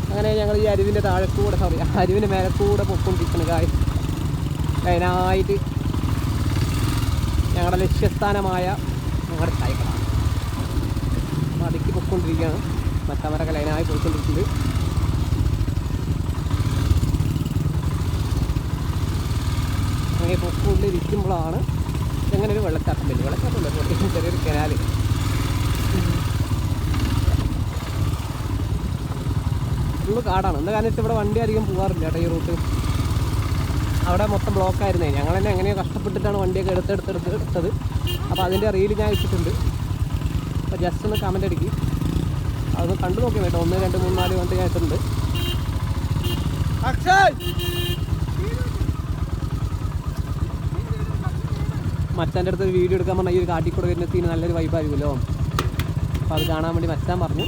അങ്ങനെ ഞങ്ങൾ ഈ അരുവിൻ്റെ താഴെക്കൂടെ അരുവിൻ്റെ മേലക്കൂടെ പൊക്കൊണ്ടിരിക്കുന്നു ഗായ്സ്. ലൈനായിട്ട് ഞങ്ങളുടെ ലക്ഷ്യസ്ഥാനമായ ഞങ്ങളുടെ ചായക്കട അതിക്ക് പൊക്കൊണ്ടിരിക്കുകയാണ്. മറ്റവരൊക്കെ ലൈനായി പോയിക്കൊണ്ടിരിക്കുന്നത്. അങ്ങനെ പൊക്കൊണ്ടിരിക്കുമ്പോഴാണ് ഇങ്ങനെ ഒരു വെള്ളച്ചാട്ടം വരും. വെള്ളച്ചാട്ടമില്ല, ചെറിയൊരു കനാല്. ഫുള്ള് കാടാണ്. എന്താ കാരണം വെച്ചാൽ ഇവിടെ വണ്ടി അധികം പോകാറില്ല കേട്ടോ ഈ റൂട്ട്. അവിടെ മൊത്തം ബ്ലോക്കായിരുന്നേ. ഞങ്ങൾ തന്നെ എങ്ങനെയോ കഷ്ടപ്പെട്ടിട്ടാണ് വണ്ടിയൊക്കെ എടുത്തത്. അപ്പോൾ അതിൻ്റെ റീൽ ഞാൻ ഇട്ടിട്ടുണ്ട്. അപ്പോൾ ജസ്റ്റ് ഒന്ന് കമൻ്റ് അടിക്കും, അതൊന്ന് കണ്ടു നോക്കി കേട്ടോ. 1, 2, 3, 4 വണ്ടി ഞാൻ ഇട്ടിട്ടുണ്ട്. മച്ചാൻ്റെ അടുത്ത് വീഡിയോ എടുക്കാൻ പറഞ്ഞാൽ ഈ ഒരു കാട്ടിക്കൂടെ വരുന്ന സീന് നല്ലൊരു വൈബായിരിക്കുമല്ലോ. അപ്പോൾ അത് കാണാൻ വേണ്ടി മച്ചാൻ പറഞ്ഞു.